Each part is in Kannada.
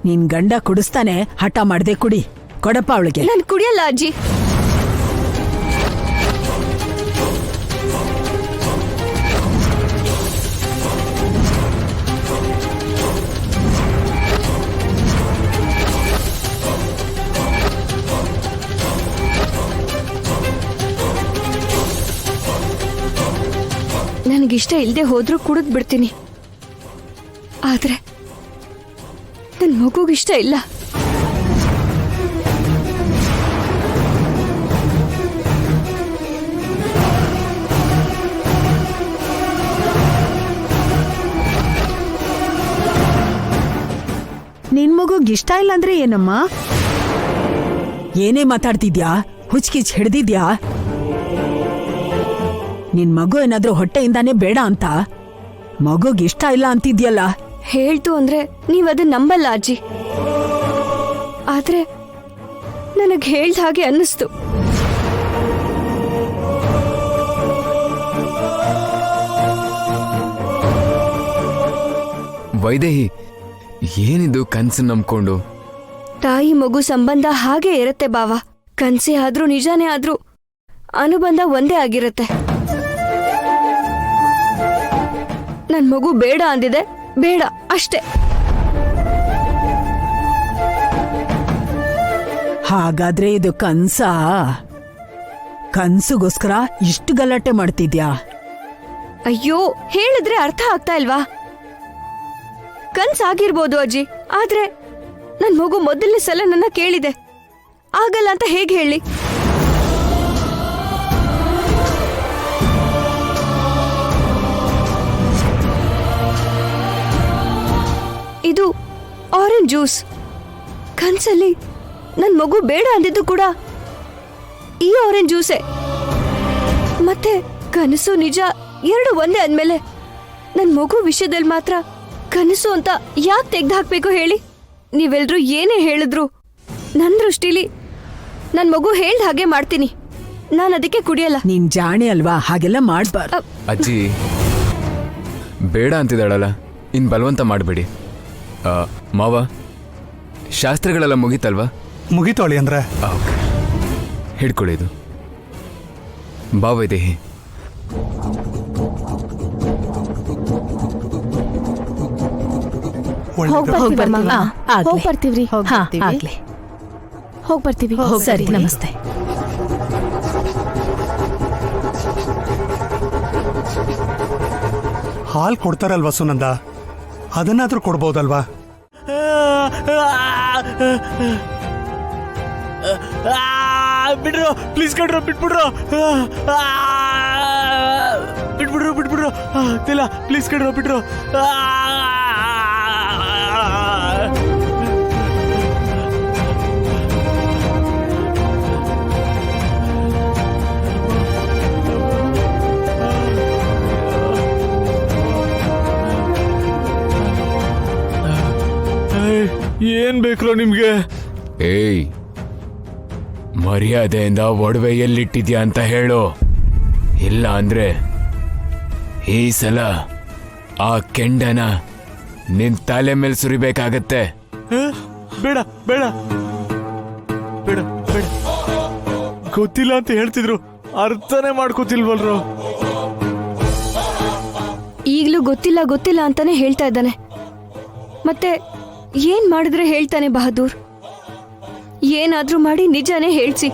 ನಿನ್ ಗಂಡ ಕುಡಿಸ್ತಾನೆ, ಹಠ ಮಾಡ್ದೆ ಕುಡಿ. ಕೊಡಪ್ಪ ಅವಳಿಗೆ. ನಾನು ಕುಡಿಯಲ್ಲ ಅಜ್ಜಿ. ನನಗಿಷ್ಟ ಇಲ್ಲದೆ ಹೋದ್ರೂ ಕುಡಿದ್ ಬಿಡ್ತೀನಿ. ಆದ್ರೆ ನನ್ ಮಗುಗಿಷ್ಟ ಇಲ್ಲ. ನಿನ್ ಮಗುಗ್ ಇಷ್ಟ ಇಲ್ಲ ಅಂದ್ರೆ ಏನಮ್ಮ? ಏನೇ ಮಾತಾಡ್ತಿದ್ಯಾ? ಹುಚ್ಕಿಚ್ ಹಿಡ್ದಿದ್ಯಾ? ನಿನ್ ಮಗು ಏನಾದ್ರೂ ಹೊಟ್ಟೆಯಿಂದಾನೇ ಬೇಡ ಅಂತ? ಮಗುಗ್ ಇಷ್ಟ ಇಲ್ಲ ಅಂತಿದ್ಯಲ್ಲ. ಹೇಳ್ತು ಅಂದ್ರೆ ನೀವ್ ಅದನ್ನ ನಂಬಲ್ಲ ಅಜ್ಜಿ. ಆದ್ರೆ ನನಗ್ ಹೇಳ್ದ ಹಾಗೆ ಅನ್ನಿಸ್ತು. ವೈದೇಹಿ, ಏನಿದು ಕನ್ಸು ನಂಬ್ಕೊಂಡು? ತಾಯಿ ಮಗು ಸಂಬಂಧ ಹಾಗೆ ಇರತ್ತೆ ಬಾವ. ಕನ್ಸೇ ಆದ್ರೂ ನಿಜಾನೇ ಆದ್ರೂ ಅನುಬಂಧ ಒಂದೇ ಆಗಿರತ್ತೆ. ನನ್ ಮಗು ಬೇಡ ಅಂದಿದೆ, ಬೇಡ ಅಷ್ಟೇ. ಹಾಗಾದ್ರೆ ಇದು ಕನ್ಸಾ? ಕನ್ಸುಗೋಸ್ಕರ ಇಷ್ಟು ಗಲಾಟೆ ಮಾಡ್ತಿದ್ಯಾ? ಅಯ್ಯೋ, ಹೇಳಿದ್ರೆ ಅರ್ಥ ಆಗ್ತಾ ಇಲ್ವಾ? ಕನ್ಸಾಗಿರ್ಬೋದು ಅಜ್ಜಿ, ಆದ್ರೆ ನನ್ ಮಗು ಮೊದಲನೇ ಸಲ ನನ್ನ ಕೇಳಿದೆ. ಆಗಲ್ಲ ಅಂತ ಹೇಗೆ ಹೇಳಿ? ಇದು ಆರೆಂಜ್ ಜ್ಯೂಸ್. ಕನ್ಸಲ್ಲಿ ನನ್ ಮಗು ಬೇಡ ಅಂದಿದ್ದು ಕೂಡ ಈ ಆರೆಂಜ್ ಜ್ಯೂಸೇ. ಮತ್ತೆ ಕನಸು ನಿಜ ಎರಡು ಒಂದೇ ಅಂದ್ಮೇಲೆ ನನ್ ಮಗು ವಿಷಯದಲ್ಲಿ ಮಾತ್ರ ಕನಸು ಅಂತ ಯಾಕೆ ತೆಗ್ದು ಹಾಕ್ಬೇಕು ಹೇಳಿ? ನೀವೆಲ್ರೂ ಏನೇ ಹೇಳಿದ್ರು ನನ್ ದೃಷ್ಟಿಲಿ ನನ್ ಮಗು ಹೇಳ್ದ ಹಾಗೆ ಮಾಡ್ತೀನಿ. ನಾನು ಅದಕ್ಕೆ ಕುಡಿಯಲ್ಲ. ನೀನ್ ಜಾಣೆ ಅಲ್ವಾ, ಹಾಗೆಲ್ಲ ಮಾಡ್ಬಾರ್ದು. ಅಜ್ಜಿ ಬೇಡ ಅಂತಿದ್ದಾಳಲ್ಲ, ಇನ್ ಬಲವಂತ ಮಾಡಬೇಡಿ. ಮಾವ, ಶಾಸ್ತ್ರಗಳೆಲ್ಲ ಮುಗೀತಲ್ವಾ? ಮುಗೀತೋಳಿ ಅಂದ್ರೆ ಹಿಡ್ಕೊಳ್ಳಿ ಇದು. ಬಾ ವೈದೇಹಿ. ಹೋಗ್ಬರ್ತೀವಿ. ಸರಿ, ನಮಸ್ತೆ. ಹಾಲ್ ಕೊಡ್ತಾರಲ್ವಾ ಸುನಂದ, ಅದನ್ನಾದ್ರೂ ಕೊಡ್ಬೋದಲ್ವಾ? ಬಿಡ್ರು, ಪ್ಲೀಸ್ ಕಣ್ರು, ಬಿಟ್ಬಿಡ್ರು, ಬಿಟ್ಬಿಡ್ರು. ತಿಲ್ಲ, ಪ್ಲೀಸ್ ಕಣ್ರು, ಬಿಡ್ರು. ಏನ್ ಬೇಕ್ರೋ ನಿಮ್ಗೆ? ಏಯ್, ಮರ್ಯಾದೆಯಿಂದ ಒಡವೆ ಎಲ್ಲಿಟ್ಟಿದ್ಯಾ ಅಂತ ಹೇಳು. ಇಲ್ಲ ಅಂದ್ರೆ ಈ ಸಲ ಆ ಕೆಂಡನ ನಿನ್ ತಲೆ ಮೇಲೆ ಸುರಿಬೇಕಾಗತ್ತೆ. ಬೇಡ ಬೇಡ ಬೇಡ ಬೇಡ. ಗೊತ್ತಿಲ್ಲ ಅಂತ ಹೇಳ್ತಿದ್ರು, ಅರ್ಥನೇ ಮಾಡ್ಕೋತಿಲ್ವಲ್ರು. ಈಗ್ಲೂ ಗೊತ್ತಿಲ್ಲ ಗೊತ್ತಿಲ್ಲ ಅಂತಾನೆ ಹೇಳ್ತಾ ಇದ್ದಾನೆ. ಮತ್ತೆ ಏನ್ ಮಾಡಿದ್ರೆ ಹೇಳ್ತಾನೆ ಬಹದ್ದೂರ್? ಏನಾದ್ರೂ ಮಾಡಿ ನಿಜಾನೇ ಹೇಳ್ಸಿ.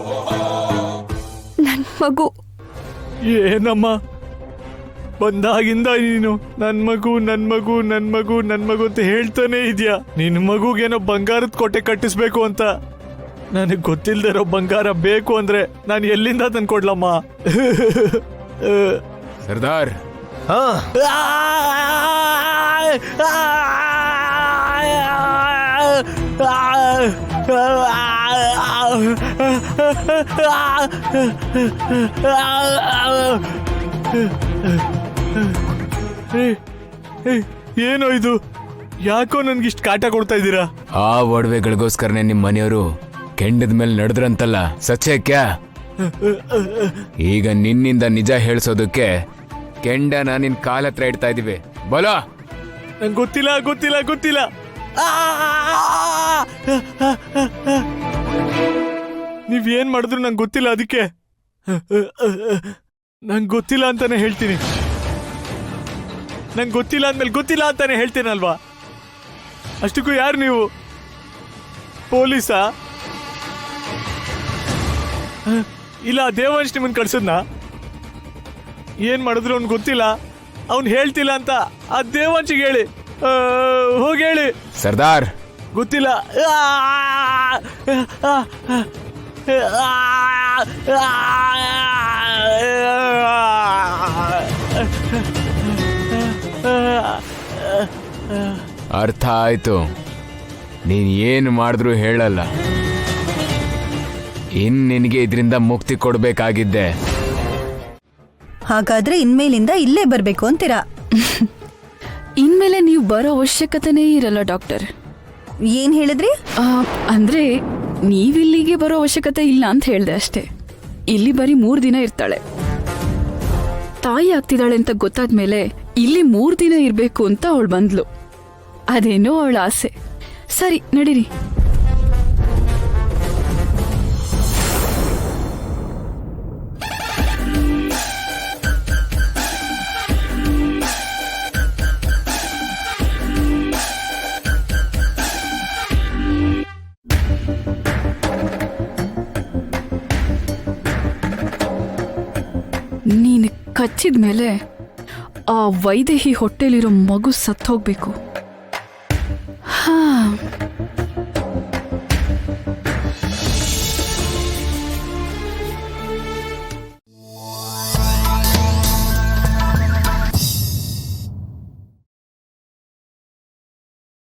ನನ್ ಮಗು. ಏನಮ್ಮ, ಬಂದಾಗಿಂದ ನೀನು ನನ್ ಮಗು ಅಂತ ಹೇಳ್ತಾನೆ ಇದ್ಯಾ. ನಿನ್ ಮಗುಗೇನೋ ಬಂಗಾರದ ಕೋಟೆ ಕಟ್ಟಿಸ್ಬೇಕು ಅಂತ. ನನಗ್ ಗೊತ್ತಿಲ್ದಿರೋ ಬಂಗಾರ ಬೇಕು ಅಂದ್ರೆ ನಾನು ಎಲ್ಲಿಂದ ತಂದ್ಕೊಡ್ಲಮ್ಮ? ಸರ್ದಾರ್, ಏನೋ ಇದು? ಯಾಕೋ ನನ್ಗಿಷ್ಟು ಕಾಟ ಕೊಡ್ತಾ ಇದ್ದೀರಾ? ಆ ಒಡವೆಗಳಿಗೋಸ್ಕರನೇ ನಿಮ್ ಮನೆಯವರು ಕೆಂಡದ ಮೇಲೆ ನಡೆದ್ರಂತಲ್ಲ, ಸಚ್ಚೆ ಕ್ಯಾ? ಈಗ ನಿನ್ನಿಂದ ನಿಜ ಹೇಳ್ಸೋದಕ್ಕೆ ಕೆಂಡನ ನಿನ್ ಕಾಲ ಹತ್ರ ಇಡ್ತಾ ಇದೀವಿ. ಬೋಲೋ. ನಂಗೆ ಗೊತ್ತಿಲ್ಲ. ನೀವೇನ್ ಮಾಡಿದ್ರು ನಂಗೆ ಗೊತ್ತಿಲ್ಲ, ಅದಕ್ಕೆ ನಂಗೆ ಗೊತ್ತಿಲ್ಲ ಅಂತಾನೆ ಹೇಳ್ತೀನಿ. ನಂಗೆ ಗೊತ್ತಿಲ್ಲ ಅಂದ್ಮೇಲೆ ಗೊತ್ತಿಲ್ಲ ಅಂತಾನೆ ಹೇಳ್ತೀನಲ್ವಾ? ಅಷ್ಟಕ್ಕೂ ಯಾರು ನೀವು? ಪೊಲೀಸಾ? ಇಲ್ಲ ದೇವಂಶ್ ನಿಮ್ಮನ್ ಕಳ್ಸದ್ನಾ? ಏನ್ ಮಾಡಿದ್ರು ಅವ್ನು ಗೊತ್ತಿಲ್ಲ, ಅವ್ನು ಹೇಳ್ತಿಲ್ಲ ಅಂತ ಆ ದೇವಂಶಿಗೆ ಹೇಳಿ, ಹೋಗಿ ಹೇಳಿ. ಸರ್ದಾರ್, ಗೊತ್ತಿಲ್ಲ. ಅರ್ಥ ಆಯ್ತು. ನೀನ್ ಏನು ಮಾಡಿದ್ರು ಹೇಳಲ್ಲ. ನಿನಗೆ ಇದರಿಂದ ಮುಕ್ತಿ ಕೊಡ್ಬೇಕಾಗಿದ್ದೆ. ಹಾಗಾದ್ರೆ ಇನ್ಮೇಲಿಂದ ಇಲ್ಲೇ ಬರ್ಬೇಕು ಅಂತೀರಾ? ಇನ್ಮೇಲೆ ನೀವು ಬರೋ ಅವಶ್ಯಕತೆನೇ ಇರಲ್ಲ ಡಾಕ್ಟರ್. ಏನ್ ಹೇಳಿದ್ರಿ? ಅಂದ್ರೆ ನೀವಿಲ್ಲಿಗೆ ಬರೋ ಅವಶ್ಯಕತೆ ಇಲ್ಲ ಅಂತ ಹೇಳ್ದೆ ಅಷ್ಟೇ. ಇಲ್ಲಿ ಬರೀ 3 ದಿನ ಇರ್ತಾಳೆ. ತಾಯಿ ಆಗ್ತಿದ್ದಾಳೆ ಅಂತ ಗೊತ್ತಾದ್ಮೇಲೆ ಇಲ್ಲಿ 3 ದಿನ ಇರ್ಬೇಕು ಅಂತ ಅವಳು ಬಂದ್ಲು. ಅದೇನೋ ಅವಳ ಆಸೆ. ಸರಿ ನಡೀರಿ. ನೀನು ಕಚ್ಚಿದ್ಮೇಲೆ ಆ ವೈದೇಹಿ ಹೊಟ್ಟೆಲಿರೋ ಮಗು ಸತ್ತೋಗ್ಬೇಕು. ಹಾ